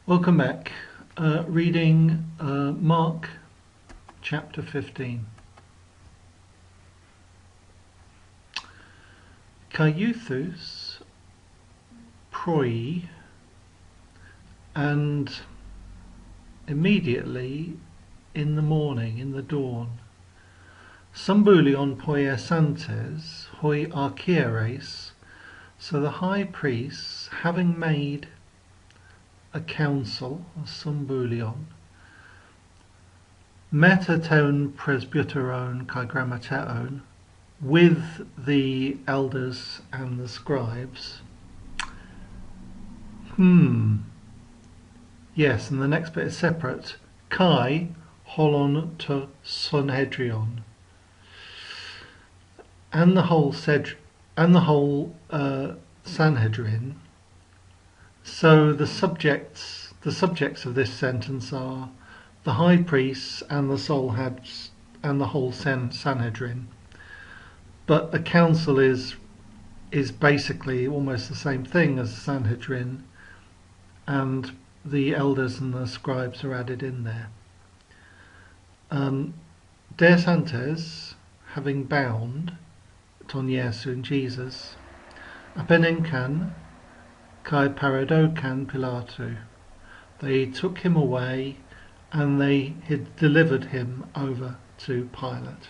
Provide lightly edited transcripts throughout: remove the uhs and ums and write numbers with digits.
Welcome back. Reading Mark chapter 15. Caiuthus proi, and immediately in the morning, in the dawn, Symbulion poiesantes hoi archieres, so the high priests, having made a council, a symbulion, metaton presbyteron kai grammateon, with the elders and the scribes. Yes, and the next bit is separate. Kai holon to Sanhedrion, and the whole Sanhedrin. So the subjects of this sentence are the high priests and the whole Sanhedrin. But a council is basically almost the same thing as Sanhedrin, and the elders and the scribes are added in there. De Santes, having bound ton Jesu in Jesus, apenenkan kai paradokan Pilatu, they took him away and they had delivered him over to Pilate.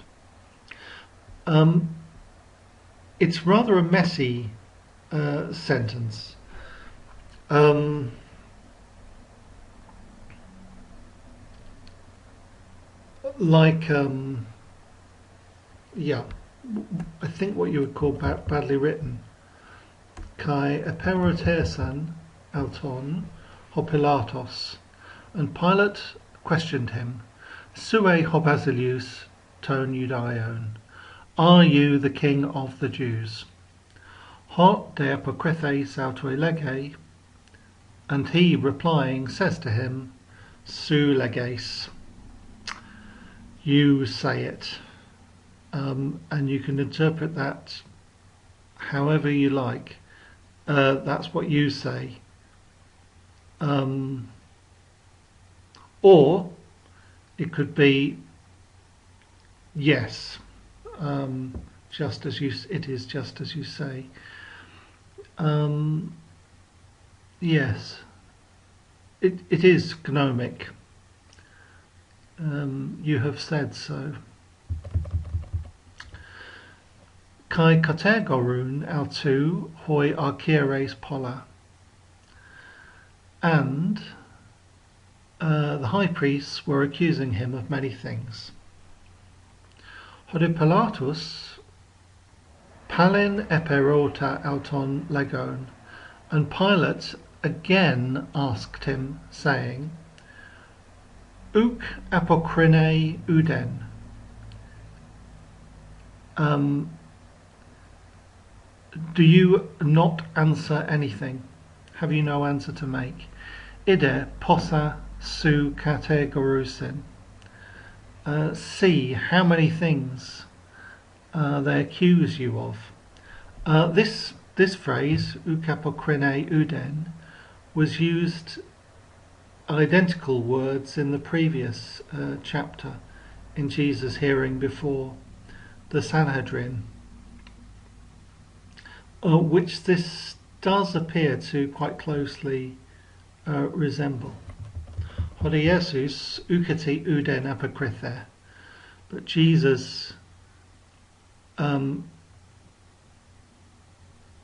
It's rather a messy sentence. I think what you would call badly written. Kai eperotesan auton ho Pilatos, and Pilate questioned him, Sue ho basilius ton Judaion, are you the king of the Jews? Ho de apocrythes autoe lege, and he replying says to him, Su leges, you say it. And you can interpret that however you like. That's what you say. Or it could be yes, it is just as you say. Yes, it is gnomic. You have said so. Kai kategorun autu hoi archieres pola, and the high priests were accusing him of many things. Hode Pilatus palin eperota auton legon, and Pilate again asked him, saying, Uk apokrine uden. Do you not answer anything? Have you no answer to make? Ide possa su kategorusin. See how many things they accuse you of. This phrase, ukapokrine uden, was used identical words in the previous chapter in Jesus' hearing before the Sanhedrin, which this does appear to quite closely resemble. Hode Jesus ukati uden apokrythe, but Jesus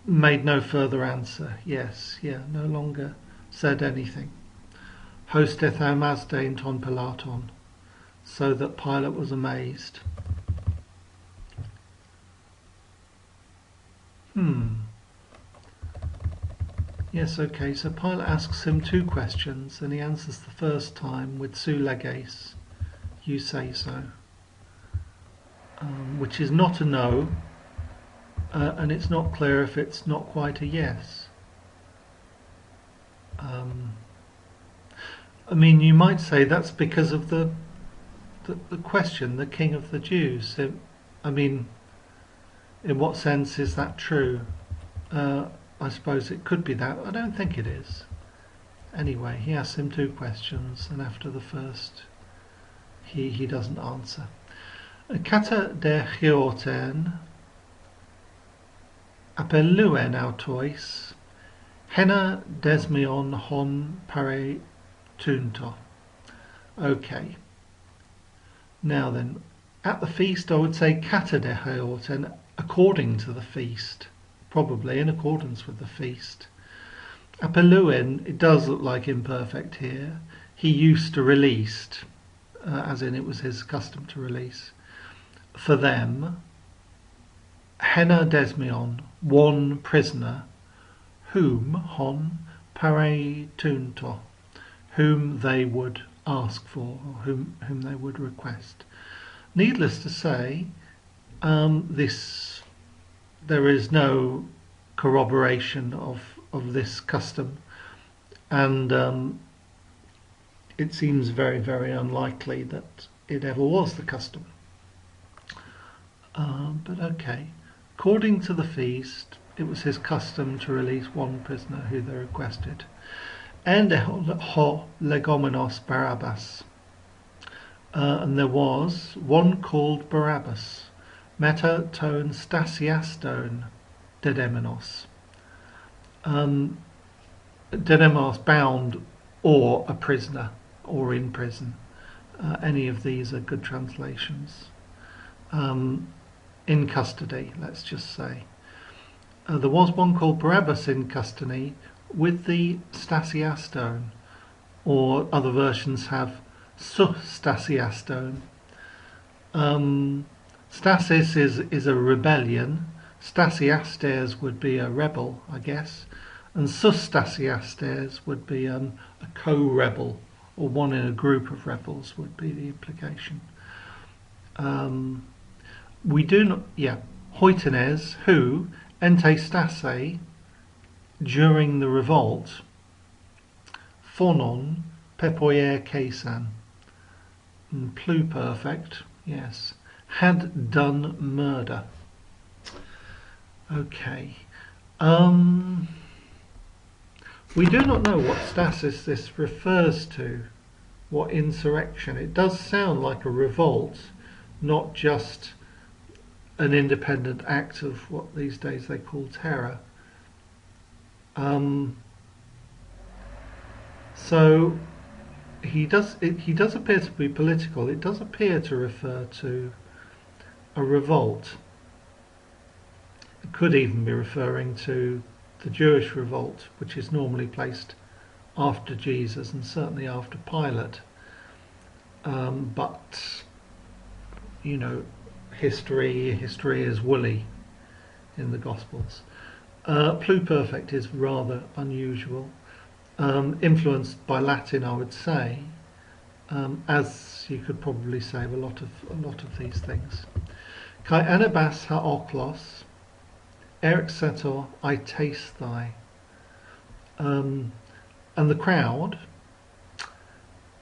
made no further answer. No longer said anything. Hosteth amasdein ton Pilaton, so that Pilate was amazed. Yes, okay, so Pilate asks him two questions, and he answers the first time with su leges, you say so, which is not a no, and it's not clear if it's not quite a yes. I mean, you might say that's because of the question, the king of the Jews. I mean, in what sense is that true? I suppose it could be that. I don't think it is. Anyway, he asks him 2 questions, and after the first, he doesn't answer. Kata de georten apeluen autois henna desmion hon pare tunto. Okay. Now then, at the feast I would say kata de georten, according to the feast, probably in accordance with the feast. Apeluen, it does look like imperfect here. He used to released, as in it was his custom to release. For them, henna desmion, 1 prisoner, whom hon pare tunto, whom they would ask for, or whom they would request. Needless to say, there is no corroboration of this custom, and it seems very, very unlikely that it ever was the custom. But okay, according to the feast, it was his custom to release 1 prisoner who they requested. And ho legomenos Barabbas, and there was one called Barabbas, meta ton stasiaston dedemenos, dedemos, bound, or a prisoner, or in prison. Any of these are good translations. In custody, let's just say. There was one called Barabbas in custody with the stasiaston, or other versions have stasiaston. Stasis is a rebellion. Stasiastes would be a rebel, I guess, and stasiastes would be a co-rebel, or one in a group of rebels would be the implication. We do not, hoitenes, who entestase during the revolt, phonon pepoier casan, pluperfect, yes, had done murder. Okay. We do not know what stasis this refers to, what insurrection. It does sound like a revolt, not just an independent act of what these days they call terror. So he does appear to be political. It does appear to refer to a revolt. It could even be referring to the Jewish revolt, which is normally placed after Jesus and certainly after Pilate. But you know, history is woolly in the Gospels. Pluperfect is rather unusual, influenced by Latin, I would say, as you could probably say of a lot of these things. Kai anabas ha oklos, erxetor I taste thy. And the crowd,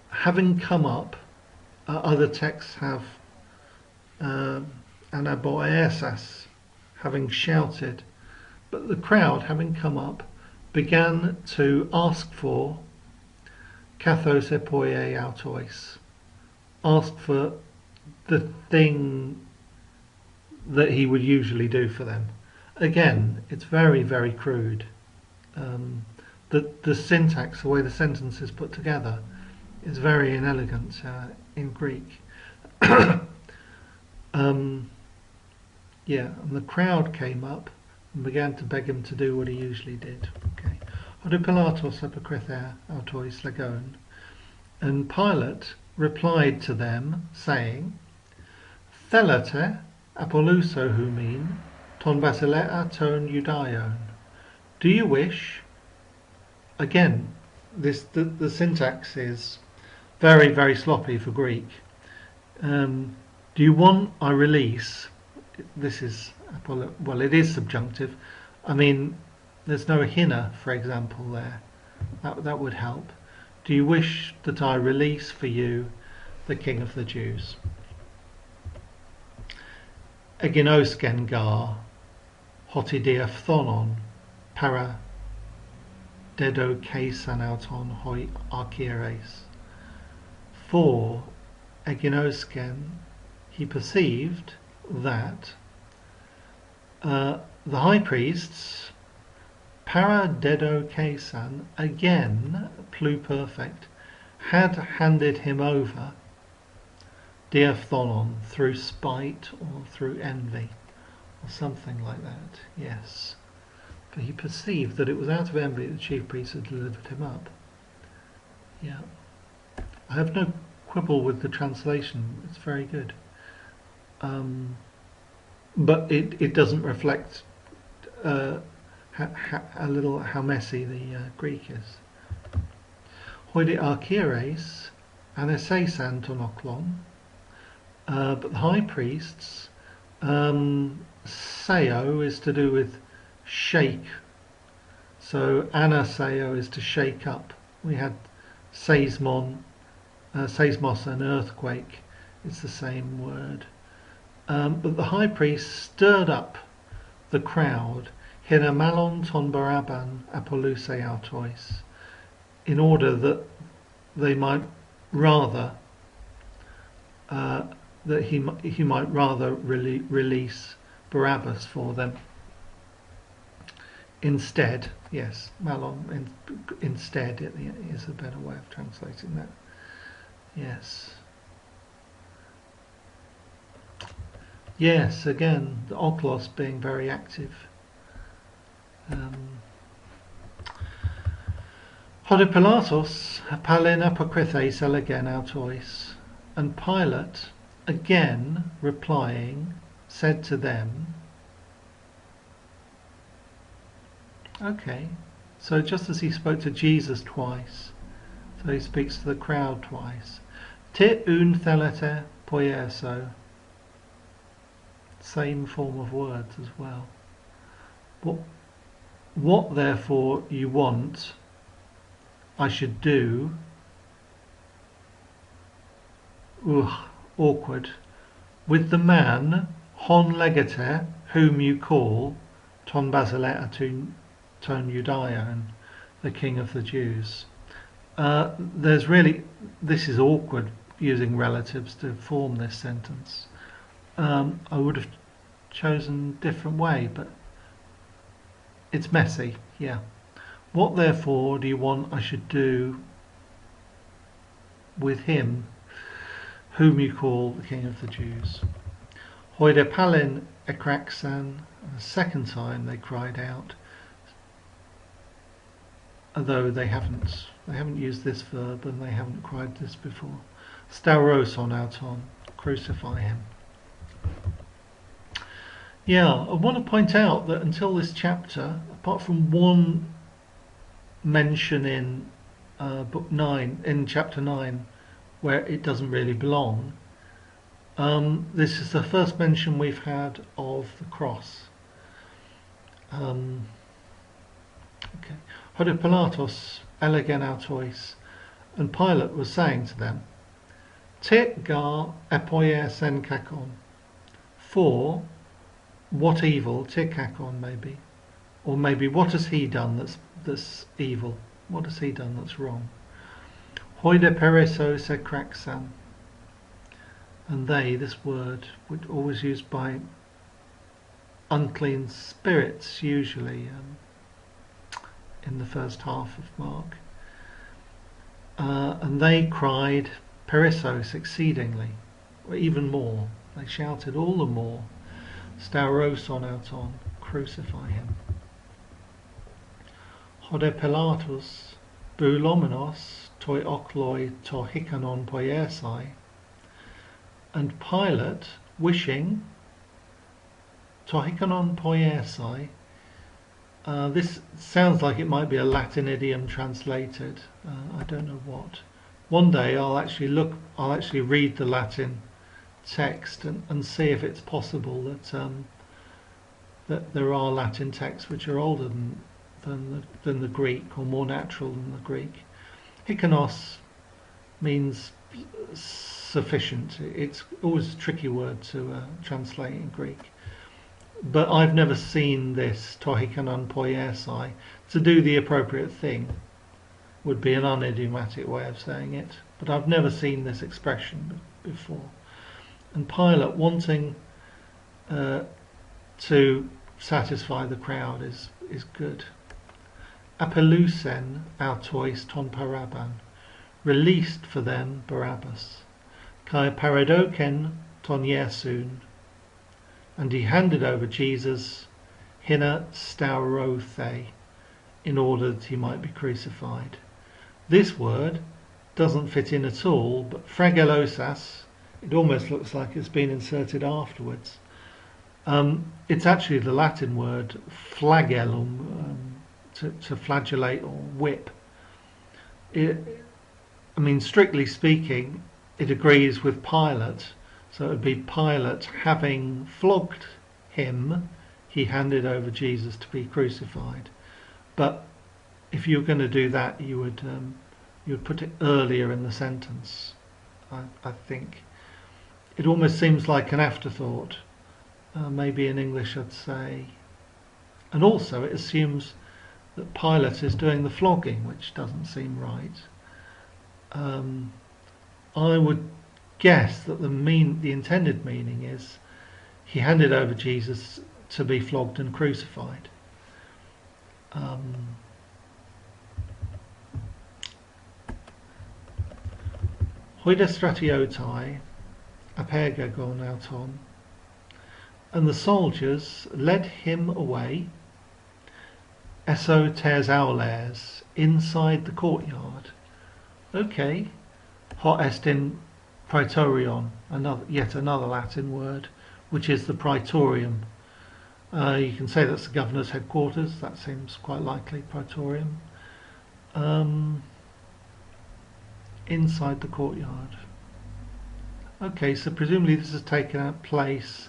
having come up, other texts have anaboesas, having shouted, but the crowd, having come up, began to ask for kathos epoie autois, ask for the thing that he would usually do for them. Again, it's very, very crude. The syntax, the way the sentence is put together, is very inelegant in Greek. And the crowd came up and began to beg him to do what he usually did. Okay. Odo Pilatos apocrythae autois legon. And Pilate replied to them, saying, Thelate apoluso humin ton basilea ton Judaion. Do you wish? Again, the syntax is very, very sloppy for Greek. Do you want I release? This is, well, it is subjunctive. I mean, there's no hinna, for example, there. That would help. Do you wish that I release for you the King of the Jews? Eginosken gar hotidiaphthonon para dedo keisan auton hoi archieres. For eginosken he perceived that the high priests para dedo keisan again pluperfect had handed him over diaphthonon through spite or through envy or something like that. Yes, for he perceived that it was out of envy that the chief priests had delivered him up. Yeah, I have no quibble with the translation. It's very good, but it doesn't reflect a little how messy the Greek is. Hoide archieres aneseisan tonoklon. But the high priests, seo is to do with shake. So anaseo is to shake up. We had seismos, an earthquake. It's the same word. But the high priest stirred up the crowd, hinamalon ton baraban apoluse autois, in order that they might rather that he might rather release Barabbas for them. Instead, yes, malon, instead is a better way of translating that. Yes. Yes, again, the oklos being very active. Hode Pilatos palin apokrithes elegen autois, and Pilate, again replying, said to them, okay, so just as he spoke to Jesus twice, so he speaks to the crowd twice. Te un thelete poieso, same form of words as well. What therefore you want I should do, awkward, with the man hon legate whom you call ton basilea ton Judaeon, the king of the Jews. There's really, this is awkward using relatives to form this sentence. I would have chosen a different way, but it's messy. Yeah. What therefore do you want I should do with him whom you call the king of the Jews? Hoide palin ekraxan. A second time they cried out, although they haven't used this verb and they haven't cried this before. Stauroson auton, crucify him. Yeah, I want to point out that until this chapter, apart from one mention in book 9, in chapter 9, where it doesn't really belong, this is the first mention we've had of the cross. Okay. Hode Pilatos elegen autois, and Pilate was saying to them, Te gar epoies en kakon, for what evil, te kakon maybe, or maybe what has he done that's evil? What has he done that's wrong? Hoide pereso se kraxan, and they, this word, always used by unclean spirits, usually in the first half of Mark. And they cried perissos exceedingly, or even more. They shouted all the more, stauroson auton, crucify him. Hode Pilatus boulomenos toi okloi to hikanon poiesai, and Pilate, wishing to hikanon poiesai, this sounds like it might be a Latin idiom translated. I don't know what. One day I'll actually read the Latin text and see if it's possible that there are Latin texts which are older than the Greek, or more natural than the Greek. Hikanos means sufficient. It's always a tricky word to translate in Greek. But I've never seen this tohikanon poiesai to do the appropriate thing would be an unidiomatic way of saying it, but I've never seen this expression before. And Pilate, wanting to satisfy the crowd, is good. Apelusen autois ton Paraban, released for them Barabbas, kai paradoken ton Iesun, and he handed over Jesus hina staurothe, in order that he might be crucified. This word doesn't fit in at all, but phragelosas, it almost looks like it's been inserted afterwards. It's actually the Latin word flagellum, to flagellate or whip. Strictly speaking, it agrees with Pilate. So it would be Pilate, having flogged him, he handed over Jesus to be crucified. But if you're going to do that, you would put it earlier in the sentence. I think it almost seems like an afterthought. Maybe in English I'd say, and also it assumes that Pilate is doing the flogging, which doesn't seem right. I would guess that the intended meaning is he handed over Jesus to be flogged and crucified. Hoida stratiotai apergagon auton, and the soldiers led him away, eso tes aules, inside the courtyard. Okay, hot est in praetorion, yet another Latin word, which is the praetorium. You can say that's the governor's headquarters. That seems quite likely, praetorium. Inside the courtyard. Okay, so presumably this has taken place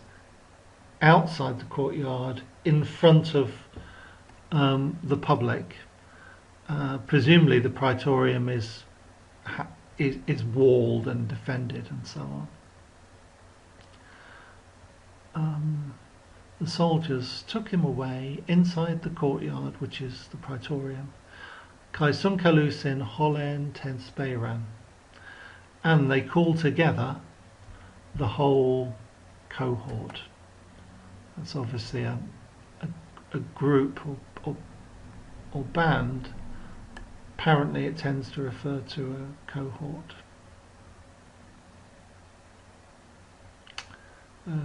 outside the courtyard, in front of the public. Presumably the praetorium is walled and defended and so on. The soldiers took him away inside the courtyard, which is the praetorium, kai sunkalusin holen tensperan, and they called together the whole cohort. That's obviously a group or band. Apparently it tends to refer to a cohort.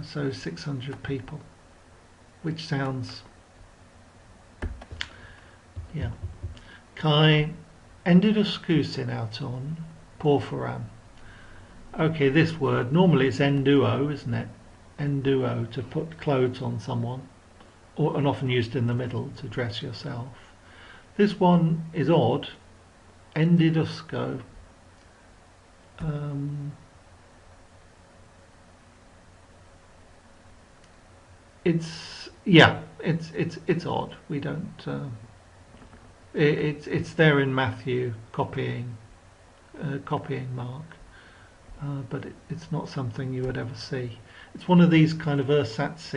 So 600 people, which sounds, yeah. Kai endiduskusin auton porphyram. Okay, this word, normally it's enduo, isn't it? Enduo, to put clothes on someone, and often used in the middle to dress yourself. This one is odd. Endidusco. It's odd. We don't. It's there in Matthew, copying Mark, but it's not something you would ever see. It's one of these kind of ersatz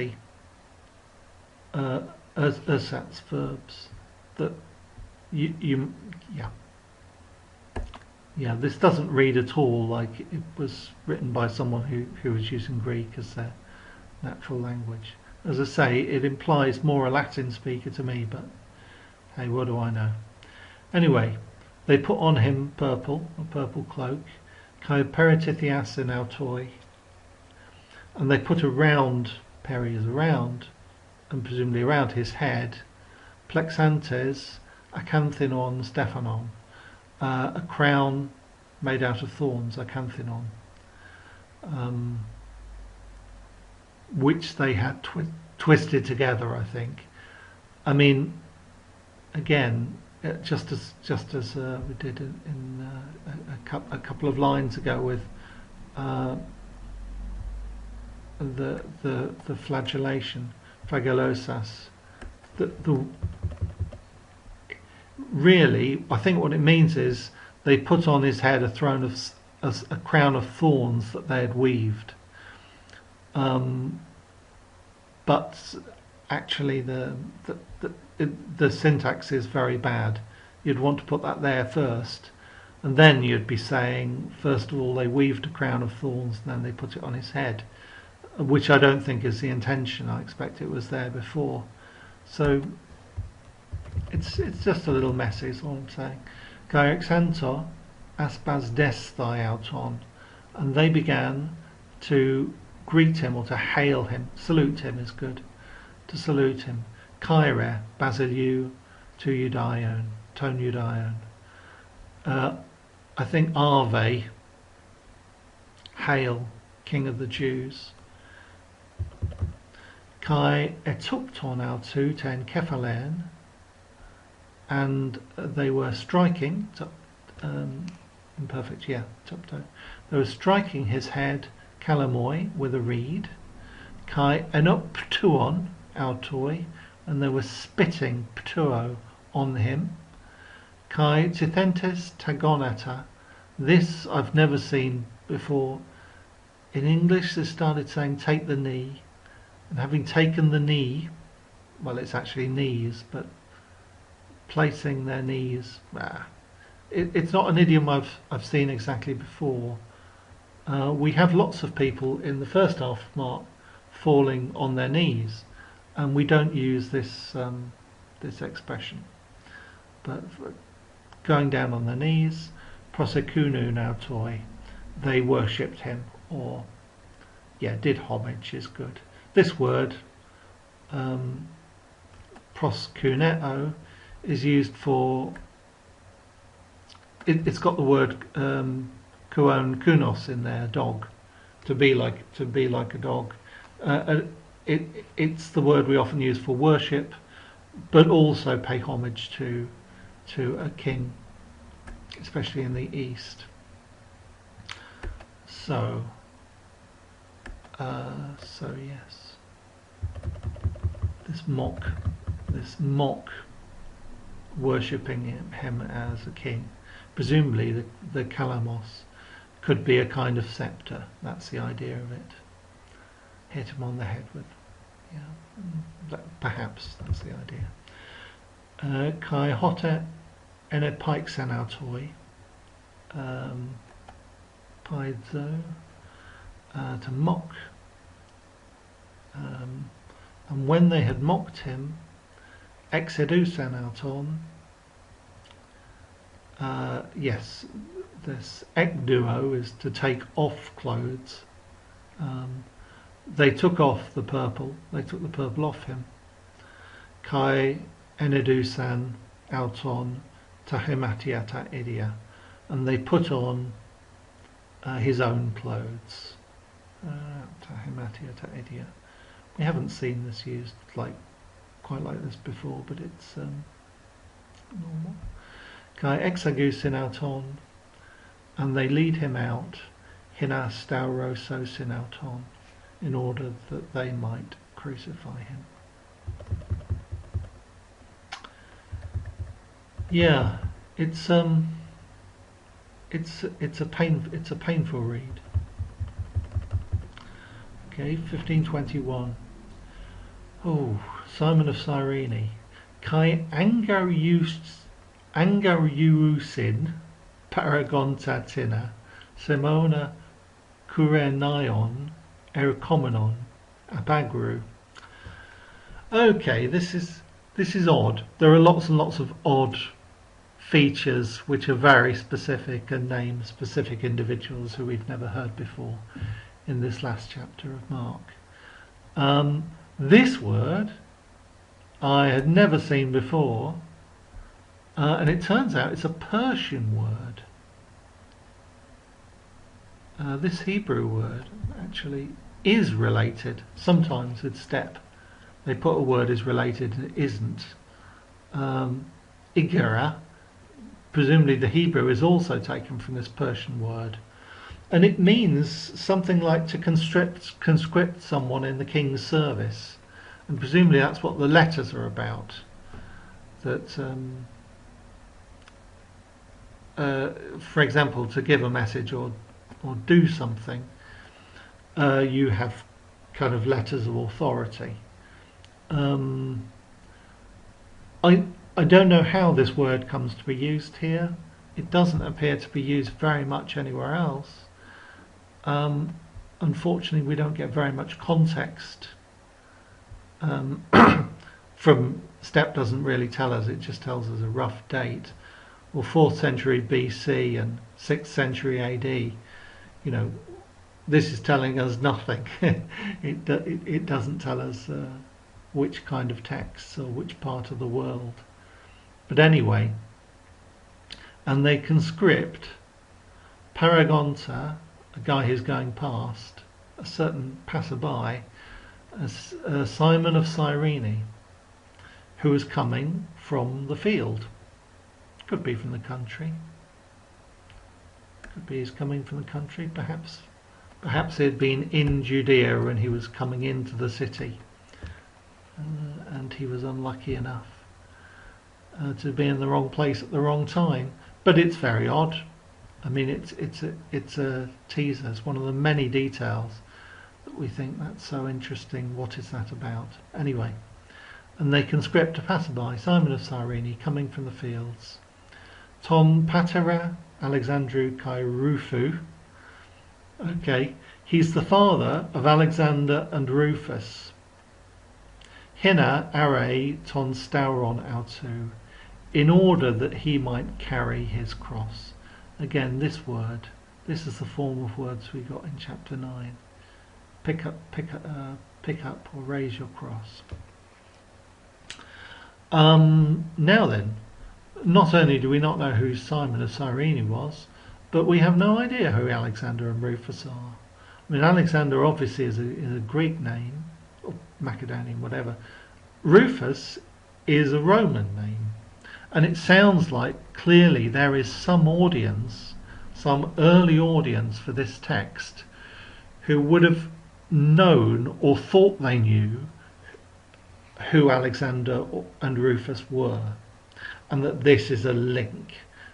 verbs that this doesn't read at all like it was written by someone who was using Greek as their natural language. As I say, it implies more a Latin speaker to me, but hey, what do I know? Anyway, they put on him a purple cloak, kai peritithiasin autoi, and they put around, peri is around, and presumably around his head, plexantes acanthinon stephanon, a crown made out of thorns, acanthinon, which they had twisted together, I think. I mean, again, just as we did in a couple of lines ago with the flagellation, flagellosas. Really, I think what it means is they put on his head a crown of thorns that they had weaved. But actually, the syntax is very bad. You'd want to put that there first, and then you'd be saying, first of all, they weaved a crown of thorns, and then they put it on his head, which I don't think is the intention. I expect it was there before. So it's just a little messy, is all I'm saying. Kai exantor aspas desthai auton, and they began to greet him or to hail him. Salute him is good. To salute him. Kyrie basiliou to Judaion, ton Judaion. I think Ave, hail, King of the Jews. Kai etupton autu ten kephalen, and they were striking, imperfect, yeah, tupto. They were striking his head, kalamoi, with a reed. Kai enuptuon autoi, and they were spitting ptuo on him. Kai tithentes tagonata. This I've never seen before. In English they started saying take the knee, and having taken the knee, well, it's actually knees, but placing their knees, it's not an idiom I've seen exactly before. We have lots of people in the first half of Mark falling on their knees, and we don't use this this expression. But going down on their knees, prosekunu nautoi, they worshipped him, or did homage is good. This word, proskuneo, is used for. It's got the word kuon kunos in there, dog, to be like a dog. It's the word we often use for worship, but also pay homage to a king, especially in the East. So yes, this mock worshipping him as a king. Presumably the kalamos could be a kind of scepter. That's the idea of it. Hit him on the head with, perhaps that's the idea. Kai hote ene peixen autoi, paidzo, to mock. And when they had mocked him, exedusen auton, yes, this ekduo is to take off clothes. They took off the purple, they took the purple off him. Kai enedusan auton tahematiata idia, and they put on his own clothes. Tahematiata idia. We haven't seen this used quite like this before, but it's normal. Kai exagusin auton, and they lead him out, hinas stauroso sinauton, in order that they might crucify him. Yeah, it's a painful read. Okay, 1521. Oh, Simon of Cyrene. Kai angariusin paragontatina Simona Kurenaion Erikomenon Apagru. Okay, this is odd. There are lots and lots of odd features which are very specific and name specific individuals who we've never heard before in this last chapter of Mark. This word I had never seen before, and it turns out it's a Persian word. This Hebrew word actually is related sometimes with step. They put a word is related and it isn't. Igara, presumably the Hebrew, is also taken from this Persian word, and it means something like to conscript someone in the king's service, and presumably that's what the letters are about. That for example, to give a message or do something, you have kind of letters of authority. I don't know how this word comes to be used here. It doesn't appear to be used very much anywhere else. Unfortunately, we don't get very much context. From Step doesn't really tell us, it just tells us a rough date. Well, 4th century BC and 6th century AD, this is telling us nothing. It doesn't tell us which kind of texts or which part of the world. But anyway, and they conscript Paragonta, a guy who's going past, a certain passerby, as Simon of Cyrene, who is coming from the field. Could be from the country. Could be he's coming from the country. Perhaps he had been in Judea when he was coming into the city, and he was unlucky enough to be in the wrong place at the wrong time. But it's very odd. I mean, it's a teaser. It's one of the many details that we think that's so interesting. What is that about? Anyway, and they conscript a passerby, Simon of Cyrene, coming from the fields. Ton Patera Alexandru Kai Rufu. Okay, he's the father of Alexander and Rufus. Hina are ton stauron autu, in order that he might carry his cross. Again, this is the form of words we got in chapter 9. Pick up, or raise your cross. Now then, not only do we not know who Simon of Cyrene was, but we have no idea who Alexander and Rufus are. I mean, Alexander obviously is a Greek name, or Macedonian, whatever. Rufus is a Roman name. And it sounds like clearly there is some audience, some early audience for this text, who would have known or thought they knew who Alexander and Rufus were, and that this is a link,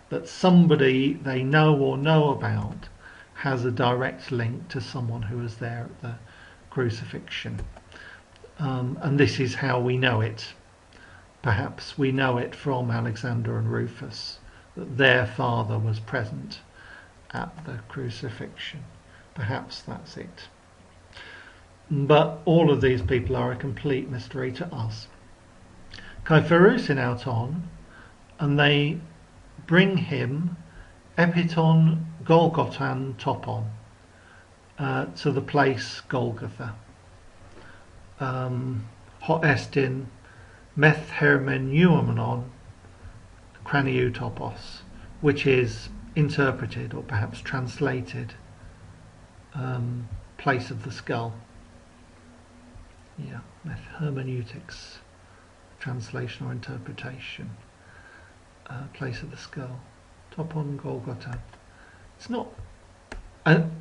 that somebody they know about has a direct link to someone who was there at the crucifixion. And this is how we know it. Perhaps we know it from Alexander and Rufus, that their father was present at the crucifixion. Perhaps that's it. But all of these people are a complete mystery to us. Kai Ferusin auton, and they bring him epiton Golgotan topon, to the place Golgotha. Hot estin meth hermeneumenon craniotopos, which is interpreted or perhaps translated place of the skull. Yeah, hermeneutics, translation or interpretation, place of the skull. Topon Golgotha. It's not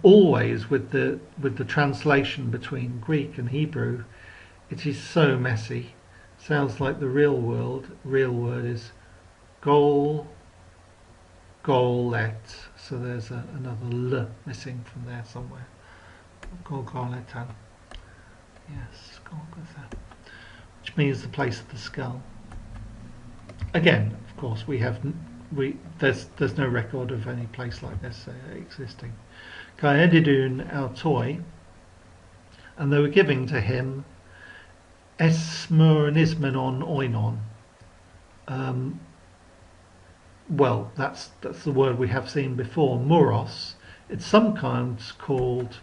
always with the translation between Greek and Hebrew. It is so messy. Sounds like the real word is golet. So there's another L missing from there somewhere. Golgoletan. Yes, Golgotha. Which means the place of the skull. Again, of course, there's no record of any place like this existing. Kai edidun autoi, and they were giving to him esmurnismenon oinon. Well, that's the word we have seen before, muros. It's sometimes called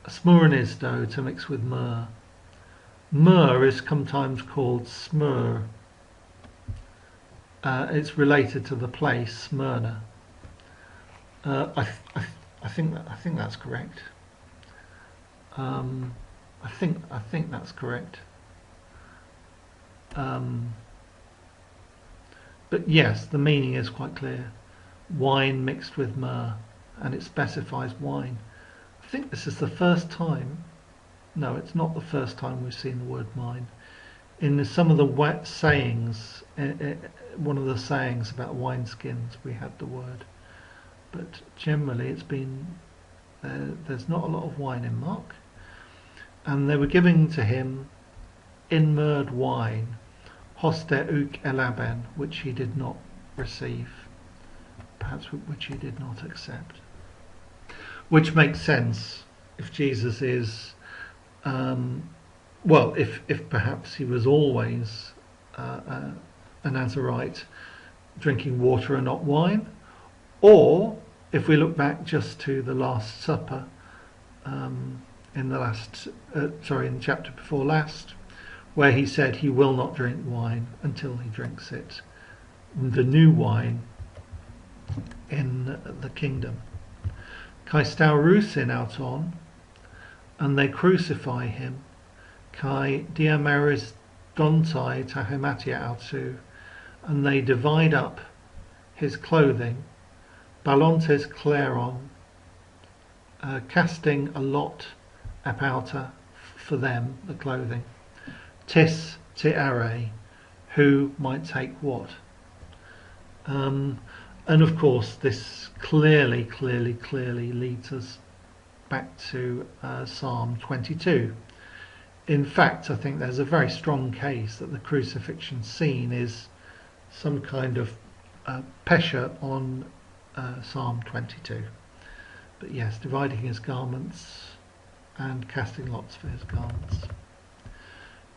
smurnisto, to mix with myrrh. Myrrh is sometimes called smur. It's related to the place Smyrna. I think that's correct. I think that's correct. But yes, the meaning is quite clear. Wine mixed with myrrh, and it specifies wine. I think this is the first time. No, it's not the first time we've seen the word wine. In some of the sayings, one of the sayings about wineskins, we had the word. But generally it's been, there's not a lot of wine in Mark. And they were giving to him inmured wine, hoster uk elaben, which he did not receive, perhaps which he did not accept. Which makes sense if Jesus is, if perhaps he was always a Nazarite drinking water and not wine, or if we look back just to the Last Supper in the chapter before last, where he said he will not drink wine until he drinks it, the new wine in the kingdom. Kai staurusin auton, and they crucify him. Kai diameris dontai tahematia autu, and they divide up his clothing. Balontes kleron, casting a lot apauta for them, the clothing. Tis tiare, who might take what? And of course this clearly leads us back to Psalm 22. In fact, I think there's a very strong case that the crucifixion scene is some kind of pesher on Psalm 22. But yes, dividing his garments and casting lots for his garments.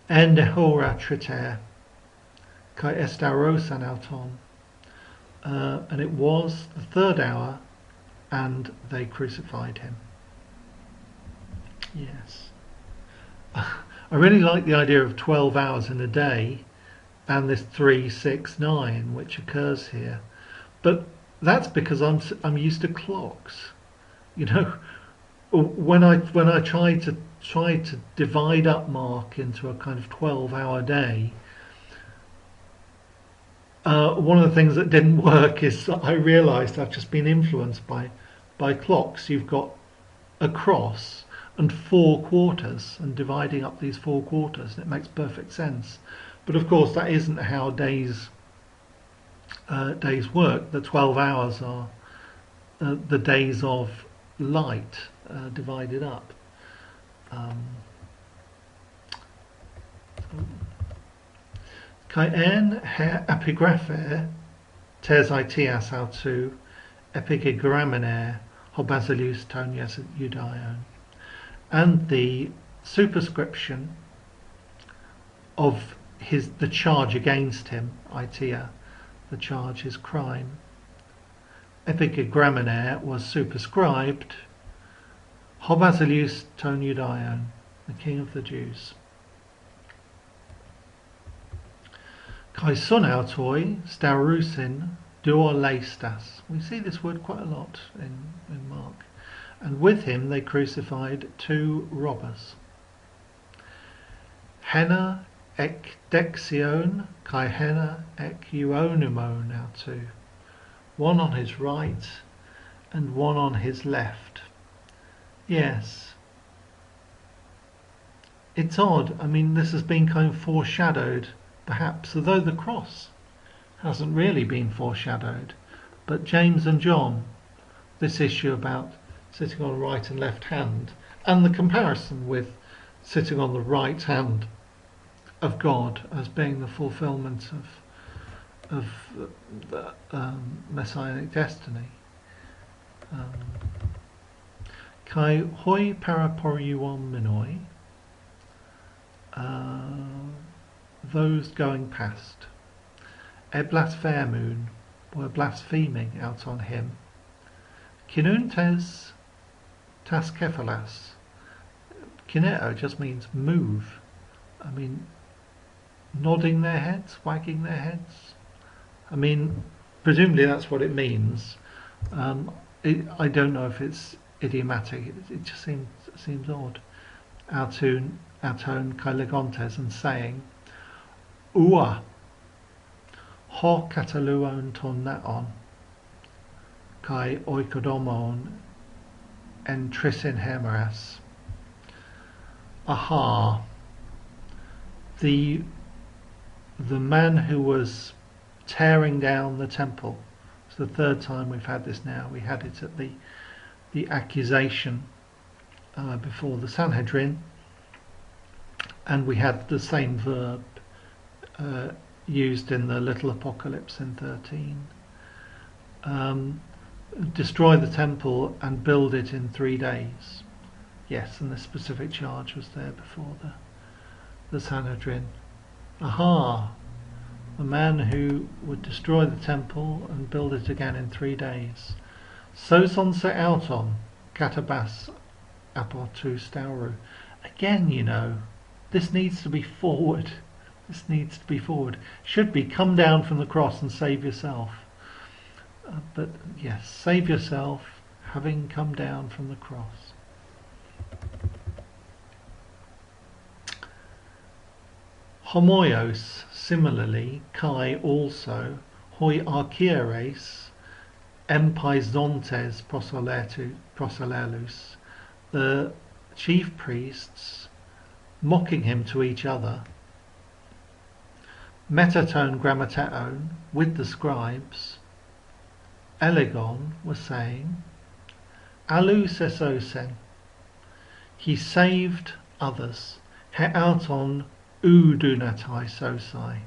En hora triter, kai estarosan auton, and it was the third hour, and they crucified him. Yes. I really like the idea of 12 hours in a day and this 3, 6, 9 which occurs here, but that's because I'm used to clocks. You know, when I tried to divide up Mark into a kind of 12-hour day, one of the things that didn't work is that I realised I've just been influenced by clocks. You've got a cross and 4 quarters, and dividing up these 4 quarters, it makes perfect sense. But of course that isn't how days work. The 12 hours are the days of light divided up. Kai en her epigraphe tesaitias autu epigrammaner hobasilius tonias Judaion, and the superscription of the charge against him, itia, the charge, his crime. Epigrammaner was superscribed hobasilius ton Judaion, the king of the Jews. Kai sun autoi staurusin duo leistas. We see this word quite a lot in Mark. And with him they crucified 2 robbers. Henna ek dexion kai henna ek euonymon autu. One on his right and one on his left. Yes. It's odd. I mean, this has been kind of foreshadowed, perhaps, although the cross hasn't really been foreshadowed. But James and John, this issue about sitting on the right and left hand, and the comparison with sitting on the right hand of God as being the fulfillment of the messianic destiny. Kai hoi paraporiuon minoi, those going past. E blasphemun, were blaspheming out on him. Kinuntes tas kephalas. Kineo just means move. I mean, nodding their heads, wagging their heads. I mean, presumably that's what it means. I don't know if it's idiomatic. It just seems odd. Autun kai legontes, and saying, Ua ho kataluon ton naon kai oikodomon en trisin hemeras. Aha, the man who was tearing down the temple. It's the third time we've had this now. We had it at the accusation before the Sanhedrin. And we had the same verb used in the little apocalypse in 13. Destroy the temple and build it in 3 days. Yes, and the specific charge was there before the Sanhedrin. Aha! The man who would destroy the temple and build it again in 3 days. Soson se auton, katabas apotu stauru. Again, you know, this needs to be forward. This needs to be forward. Should be come down from the cross and save yourself. But yes, save yourself, having come down from the cross. Homoios, similarly, kai also, hoi archieres, empaizontes proselelus, the chief priests mocking him to each other, metaton grammateon, with the scribes, elegon was saying, alus esosen, he saved others, heauton udunatai sosai,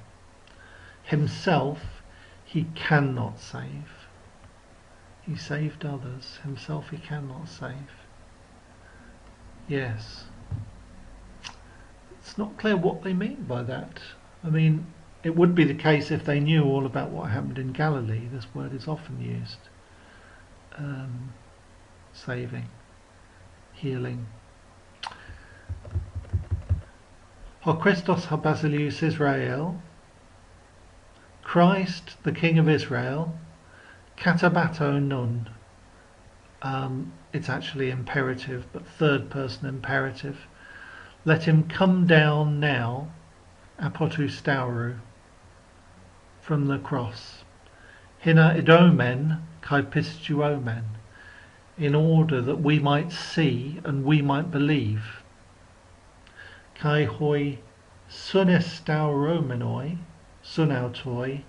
himself he cannot save. He saved others, himself he cannot save. Yes. It's not clear what they mean by that. I mean, it would be the case if they knew all about what happened in Galilee. This word is often used. Saving, healing. Ho Christos ha Basilius Israel, Christ, the King of Israel, katabato nun. It's actually imperative, but third person imperative. Let him come down now, apotu stauru, from the cross. Hina idomen kai pistuomen, in order that we might see and we might believe. Kai hoi sunestauromenoi, sunautoi,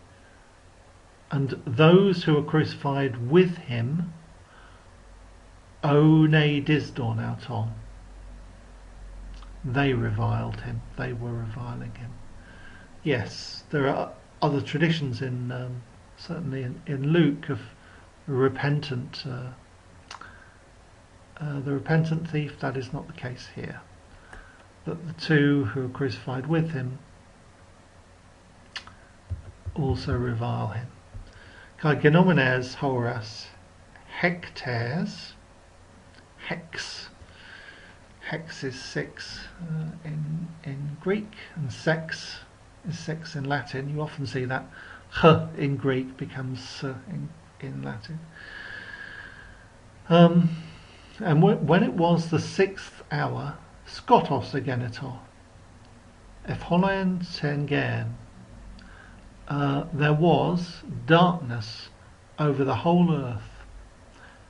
and those who are crucified with him, one disdon auton, they reviled him, they were reviling him. Yes, there are other traditions in certainly in Luke of the repentant thief. That is not the case here. That the two who are crucified with him also revile him. Kai genomenes horas hectares, hex is 6 in Greek, and sex is 6 in Latin. You often see that h in Greek becomes s in Latin. And when it was the 6th hour, skotos agenitor, epholein tengen, there was darkness over the whole earth,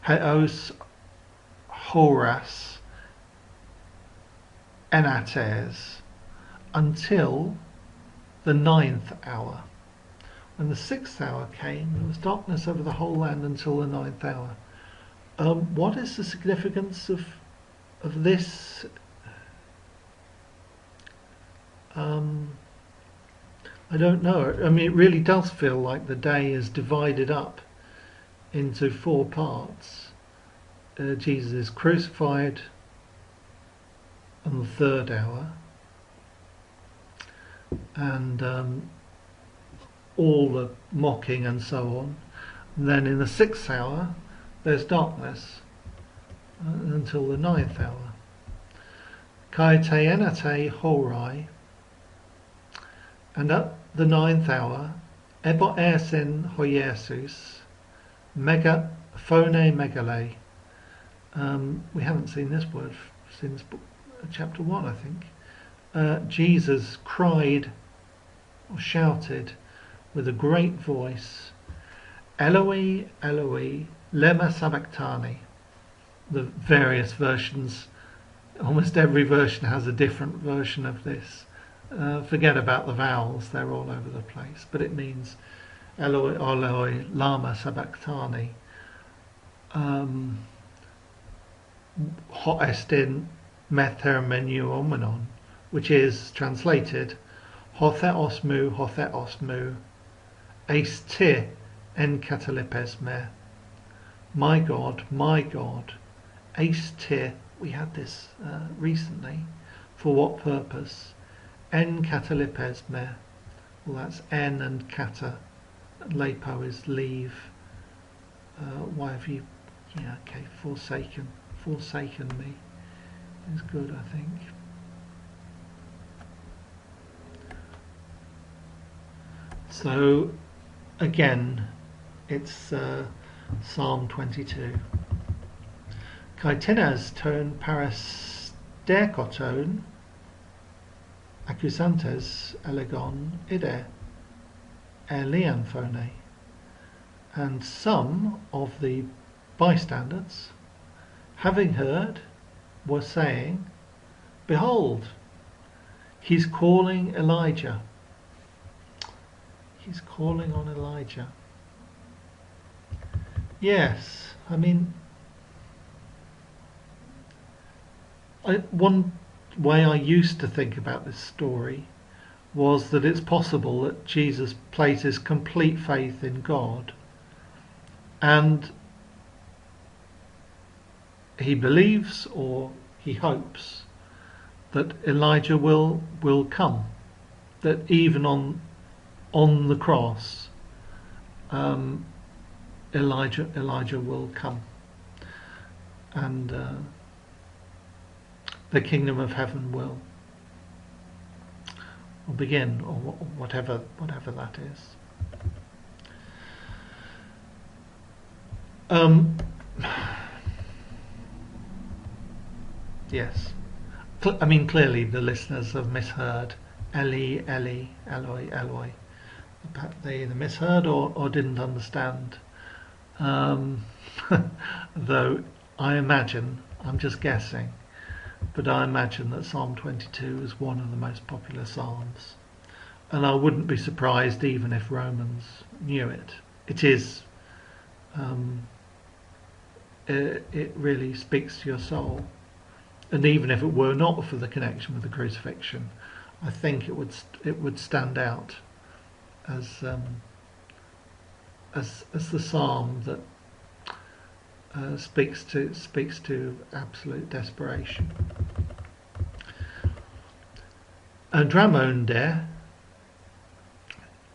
heos horas enates, until the 9th hour. When the 6th hour came, there was darkness over the whole land until the 9th hour. What is the significance of this? I don't know. I mean, it really does feel like the day is divided up into 4 parts. Jesus is crucified on the 3rd hour, and all the mocking and so on. And then in the 6th hour, there's darkness until the 9th hour. Kai te enate horai, and at the 9th hour, ebo ersin hoiesus, mega phone megale. We haven't seen this word since chapter 1, I think. Jesus cried or shouted with a great voice, Eloi, Eloi, lema sabachthani. The various versions, almost every version has a different version of this. Forget about the vowels, they're all over the place, but it means Eloi, Eloi, lama sabachthani. Ho estin mether menuomenon, which is translated ho theos mu, eis te en katalipes me. My God, eis te. We had this recently. For what purpose? En katalipes me. Well, that's en and kata. Lepo is leave. Why have you? Yeah, okay. Forsaken me is good, I think. So again, it's Psalm 22. Kai tenes ton paras derkoton accusantes elegon ide elianthone. And some of the bystanders, having heard, were saying, behold, he's calling Elijah. He's calling on Elijah. Yes, I mean, one way I used to think about this story was that it's possible that Jesus places complete faith in God, and he believes or he hopes that Elijah will come, that even on the cross Elijah will come, and the kingdom of heaven will begin, or whatever that is. Yes, I mean, clearly the listeners have misheard. Eli, Eli, Eloi, Eloi. They either misheard or didn't understand. Though I imagine, I'm just guessing, but I imagine that Psalm 22 is one of the most popular psalms, and I wouldn't be surprised even if Romans knew it. It is. It really speaks to your soul, and even if it were not for the connection with the crucifixion, I think it would stand out as the psalm that speaks to absolute desperation. Dramonde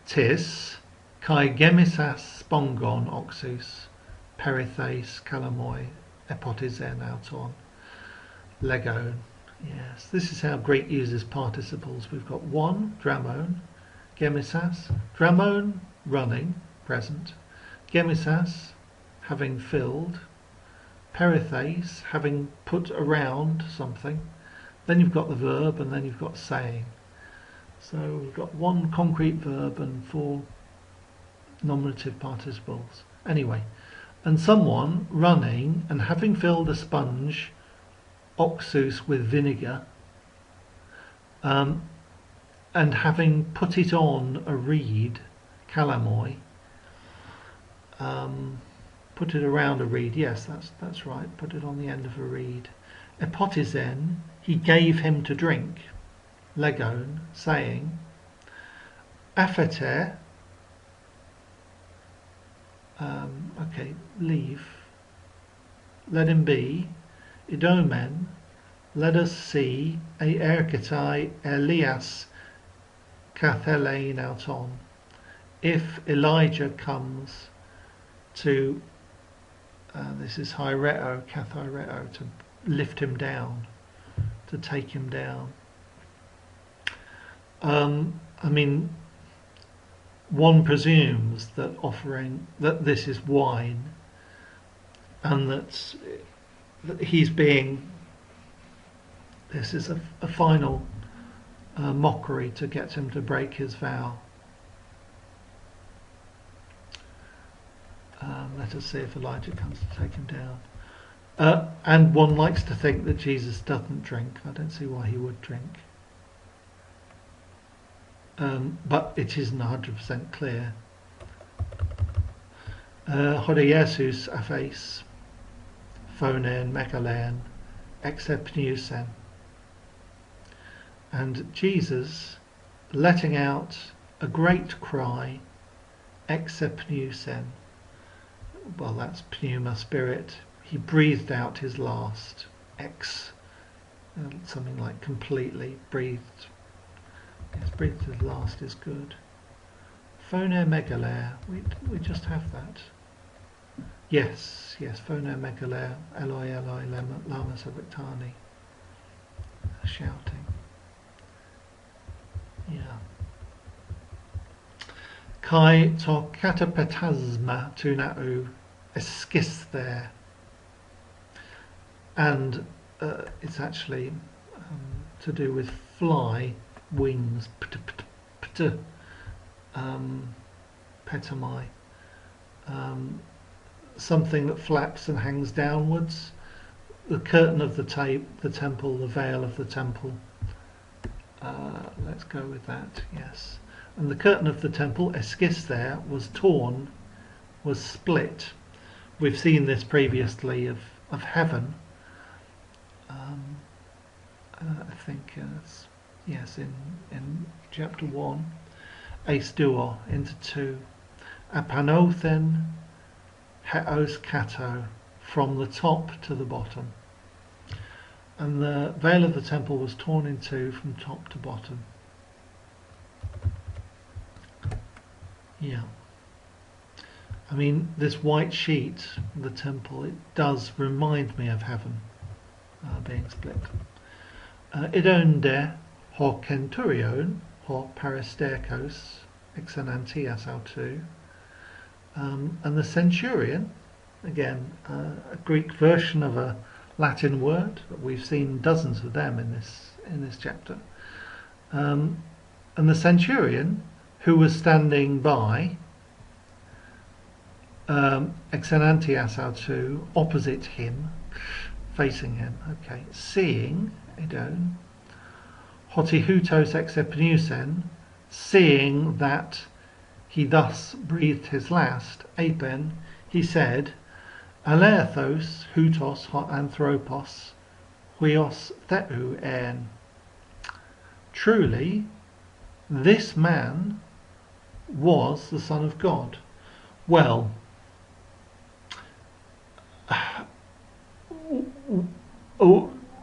tis kai gemisas spongon oxus perithes kalamoi epotizen auton legon. Yes, this is how Greek uses participles. We've got one, dramon, gemisas, dramon, running, present, gemisas, having filled, perithes, having put around something, then you've got the verb, and then you've got saying. So we've got one concrete verb and four nominative participles. Anyway, and someone running and having filled a sponge, oxus, with vinegar, and having put it on a reed, kalamoi, put it around a reed. Yes, that's right. Put it on the end of a reed. Epotizen, he gave him to drink. Legon, saying. Aphete, okay, leave. Let him be. Idomen, let us see. Erketai Elias kathelein auton. If Elijah comes to, this is hyreo, kathyreo, to lift him down, to take him down. I mean, one presumes that this is wine, and that he's being, this is a final mockery to get him to break his vow. Let us see if Elijah comes to take him down. And one likes to think that Jesus doesn't drink. I don't see why he would drink. But it isn't 100% clear. Hodeiesus aphes, phonen, megalen, exepniusen. and Jesus, letting out a great cry, ex pneusen. Well, that's pneuma, spirit. He breathed out his last. Ex, something like completely breathed. Yes, breathed his last is good. Phoner megalere. We just have that. Yes, phoner megalere. Eloi, Eloi, lama sabachthani. Shouting. Yeah. Kai to katapetasma tunau eskis there. And it's actually to do with fly wings. Petamai. Something that flaps and hangs downwards. The curtain of the temple, the veil of the temple. Let's go with that, yes. And the curtain of the temple, eskis there, was torn, was split. We've seen this previously of heaven. I think, yes, in chapter 1. Eis duo, into two. Apanothen, heos kato, from the top to the bottom. And the veil of the temple was torn in two from top to bottom. Yeah. I mean, this white sheet, the temple, it does remind me of heaven being split. Idonde ho kenturion ho peristerkos exenantias autou. And the centurion, again, a Greek version of a Latin word, but we've seen dozens of them in this chapter. And the centurion, who was standing by, exenantias autou, opposite him, facing him, okay, seeing, edon, hotihutos exepneusen, seeing that he thus breathed his last, apen, he said, Aleathos, hutos, ho anthropos, huios theu en. Truly, this man was the Son of God. Well,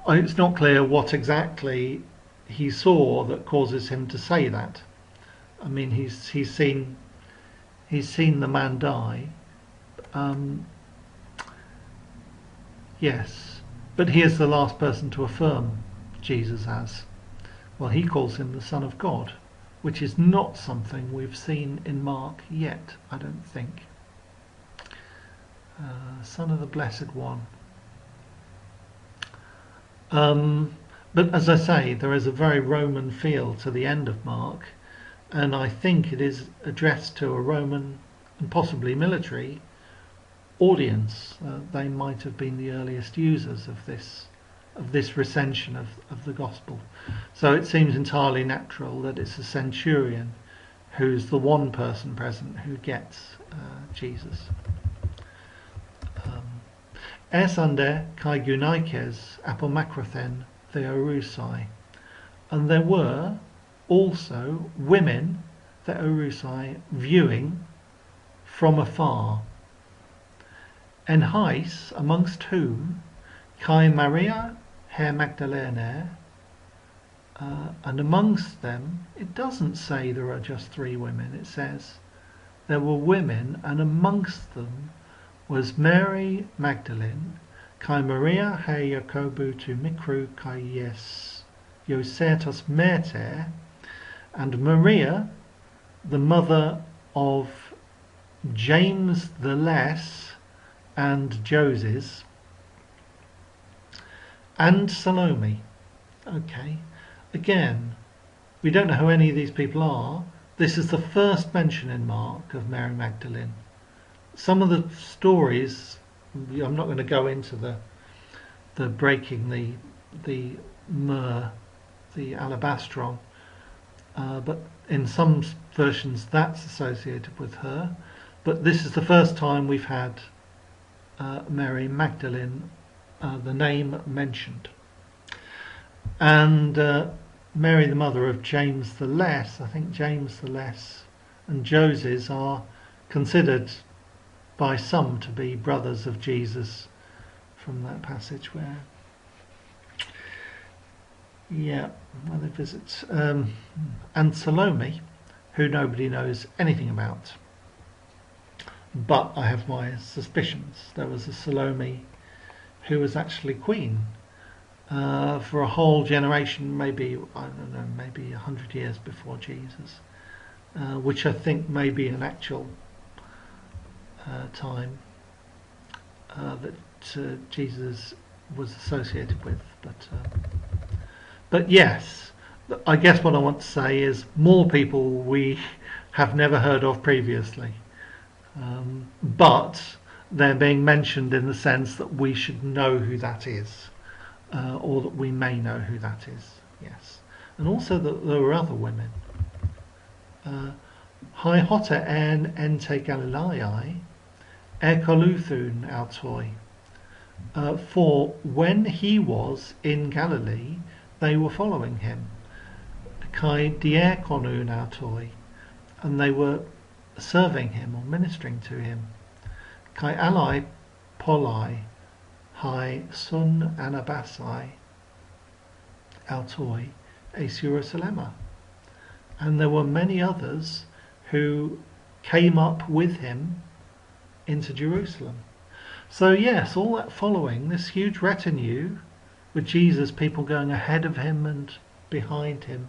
it's not clear what exactly he saw that causes him to say that. I mean, he's seen the man die. Yes, but he is the last person to affirm Jesus as. Well, he calls him the Son of God, which is not something we've seen in Mark yet, I don't think. Son of the Blessed One. But as I say, there is a very Roman feel to the end of Mark, and I think it is addressed to a Roman and possibly military audience. They might have been the earliest users of this recension of the gospel. So it seems entirely natural that it's a centurion who's the one person present who gets Jesus. Esande kai gunaikes apomakrothen theorusai. And there were also women, theorusai, viewing from afar. Enhais, amongst whom kai Maria her Magdalene, and amongst them, it doesn't say there are just 3 women, it says there were women, and amongst them was Mary Magdalene, kai Maria her Jacobu tu Mikru kai Yosetos Merter, and Maria, the mother of James the Less and Joses, and Salome. Okay, again, we don't know who any of these people are. This is the first mention in Mark of Mary Magdalene. Some of the stories, I'm not going to go into the breaking the myrrh, the alabastron, but in some versions that's associated with her. But this is the first time we've had Mary Magdalene, the name mentioned. And Mary, the mother of James the Less, I think James the Less and Joses are considered by some to be brothers of Jesus from that passage where they visit. And Salome, who nobody knows anything about. But I have my suspicions. There was a Salome who was actually queen for a whole generation, maybe, I don't know, maybe 100 years before Jesus, which I think may be an actual time that Jesus was associated with. But yes, I guess what I want to say is more people we have never heard of previously. But they're being mentioned in the sense that we should know who that is, or that we may know who that is, yes. And also that there were other women. Hai hota en ente Galileae, ekoluthun autoi. For when he was in Galilee, they were following him. Kai diakonun autoi, and they were serving him or ministering to him. Kai alai polai, hai sun anabasai autoi es Jerusalema. And there were many others who came up with him into Jerusalem. So yes, all that following, this huge retinue with Jesus, people going ahead of him and behind him.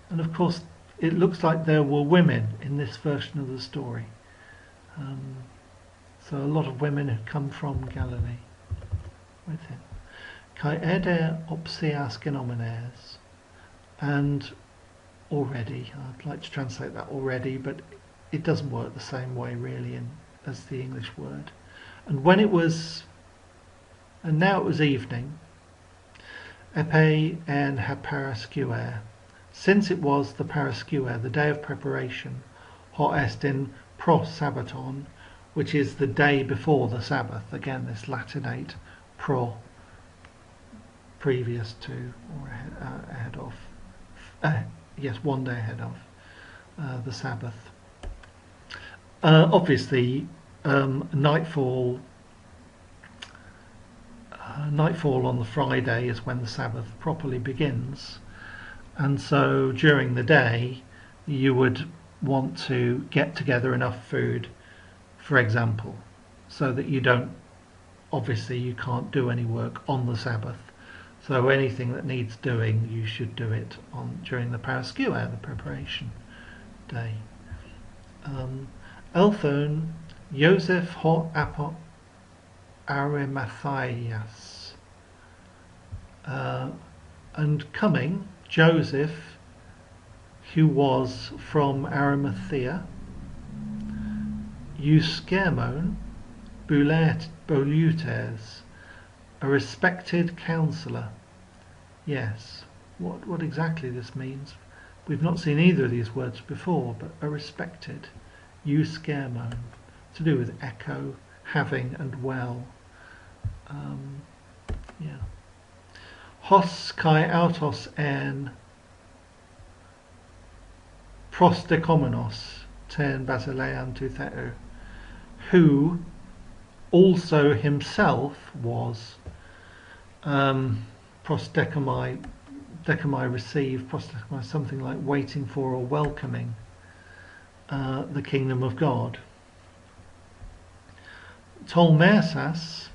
And of course it looks like there were women in this version of the story. So a lot of women had come from Galilee with him. Kai eder opsias genomenes. And already, I'd like to translate that already, but it doesn't work the same way really as the English word. And when it was, and now it was evening, epe en ha parascuer, since it was the parascuer, the day of preparation, ho est in pros sabbaton, which is the day before the Sabbath. Again, this Latinate pro, previous to or ahead of, yes, one day ahead of the Sabbath. Obviously, nightfall on the Friday is when the Sabbath properly begins, and so during the day you would want to get together enough food, for example, so that you can't do any work on the Sabbath. So anything that needs doing, you should do it during the parascuer, the preparation day. Elthon Joseph ho apo Arimatheas, and coming Joseph, who was from Arimathea, Euskermon Boulutes, a respected counsellor. Yes, what exactly this means, we've not seen either of these words before, but a respected, Euskermon, to do with echo, having and well. Hos kai autos en prostekomenos ten basilean to theou, who also himself was prosdekomai, receive, prosdekomai, something like waiting for or welcoming the kingdom of God. Tol mersas,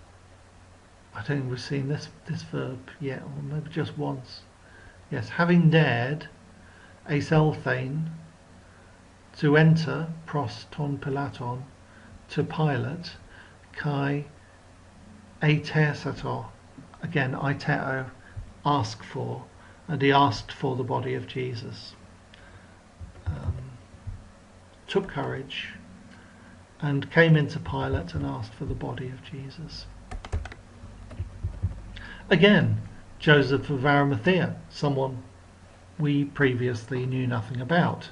I don't think we've seen this verb yet, or maybe just once. Yes, having dared, eis elthein, to enter, pros ton Pilaton, to Pilate, kai aitersato, again aiteo, ask for, and he asked for the body of Jesus. Took courage and came into Pilate and asked for the body of Jesus. Again, Joseph of Arimathea, someone we previously knew nothing about,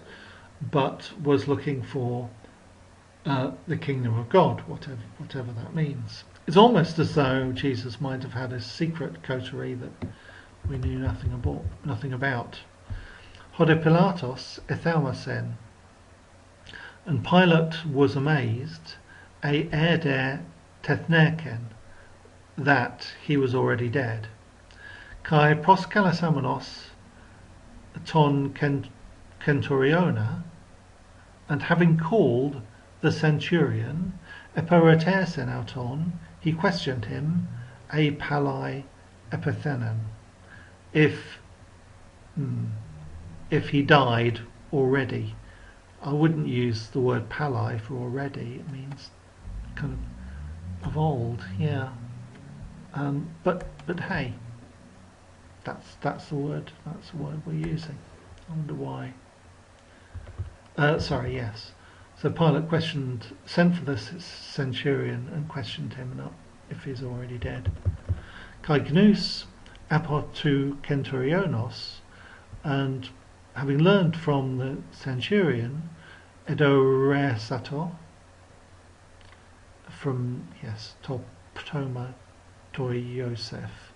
but was looking for the kingdom of God, whatever that means. It's almost as though Jesus might have had a secret coterie that we knew nothing about. Hode Pilatos ethaumasen. And Pilate was amazed, a erder tethnerken, that he was already dead. Kai proskalasamenos ton centuriona, and having called the centurion, eperotersen auton, he questioned him, a palai epithenon, if he died already. I wouldn't use the word palai for already. It means kind of old, yeah. But hey, that's the word. That's the word we're using. I wonder why. Yes. So Pilate sent for the centurion and questioned him if he's already dead. Kai gnus apotu centurionos, and having learned from the centurion, edoresato, from Ptoma toi Yosef,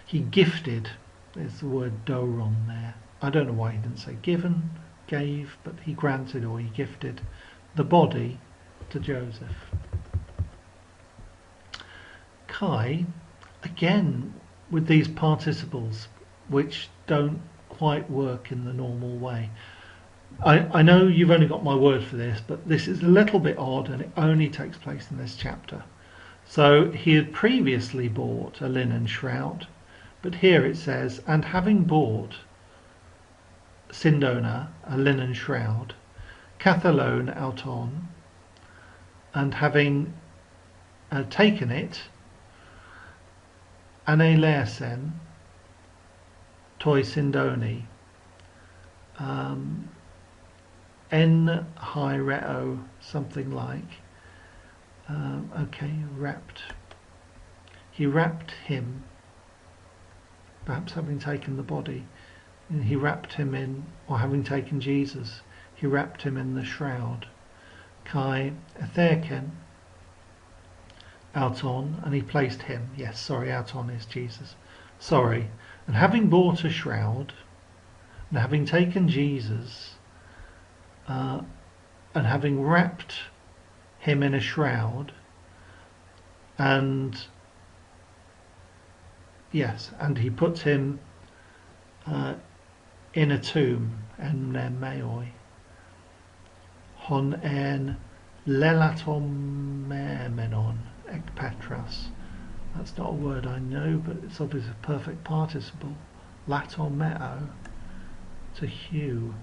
he gifted. There's the word doron there. I don't know why he didn't say given, gave, but he granted or he gifted the body to Joseph. Kai, again with these participles which don't quite work in the normal way. I know you've only got my word for this, but this is a little bit odd and it only takes place in this chapter. So he had previously bought a linen shroud, but here it says, and having bought Sindona, a linen shroud, Cathalone auton, and having taken it, Anelersen, toi Sindoni, en hyreo, something like, wrapped. He wrapped him, perhaps having taken the body, and he wrapped him in, or having taken Jesus, he wrapped him in the shroud. Kai etherken, auton, and he placed him. Yes, sorry, auton is Jesus. Sorry. And having bought a shroud, and having taken Jesus, and having wrapped him in a shroud, and he puts him in a tomb, en meoi, hon en lelatom menon ek petras. That's not a word I know, but it's obviously a perfect participle. Latomeo, to hew,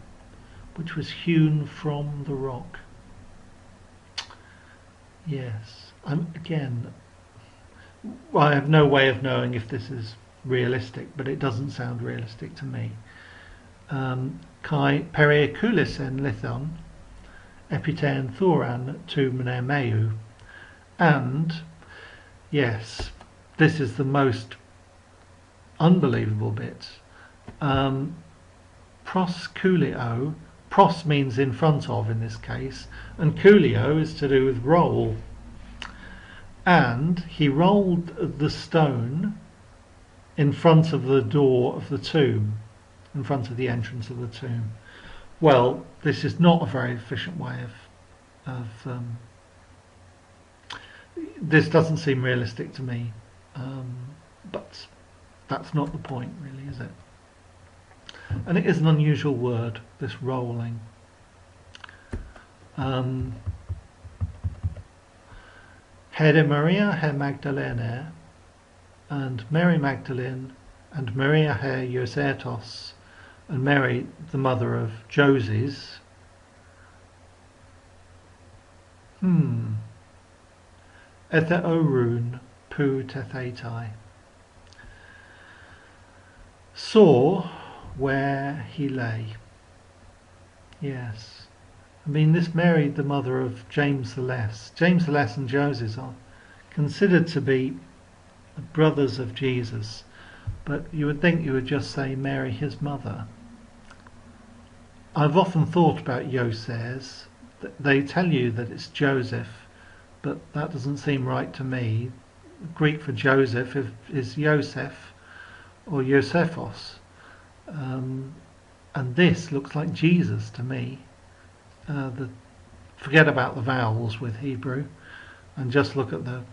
which was hewn from the rock. Yes, I have no way of knowing if this is realistic, but it doesn't sound realistic to me. Kai periculisen lithon, epiten thuran tu mnemeu, and yes, this is the most unbelievable bit. Pros coolio, pros means in front of in this case, and coolio is to do with roll. And he rolled the stone in front of the door of the tomb, in front of the entrance of the tomb. Well, this is not a very efficient way of this doesn't seem realistic to me, but that's not the point really, is it? And it is an unusual word, this rolling. Hede Maria her Magdalene, and Mary Magdalene, and Maria her Josetos, and Mary the mother of Joses. Ethe orun pu tethetai, saw where he lay. Yes, I mean this Mary the mother of James the Less. James the Less and Joses are considered to be brothers of Jesus, but you would think you would just say Mary his mother. I've often thought about Yoses. They tell you that it's Joseph, but that doesn't seem right to me. Greek for Joseph is Yosef or Josephos, And this looks like Jesus to me. Forget about the vowels with Hebrew and just look at the,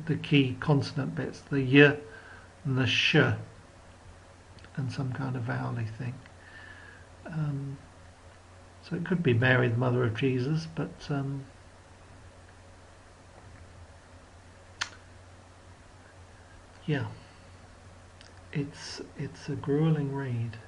the key consonant bits, the y and the sh and some kind of vowely thing. So it could be Mary, the mother of Jesus, but yeah, it's a grueling read.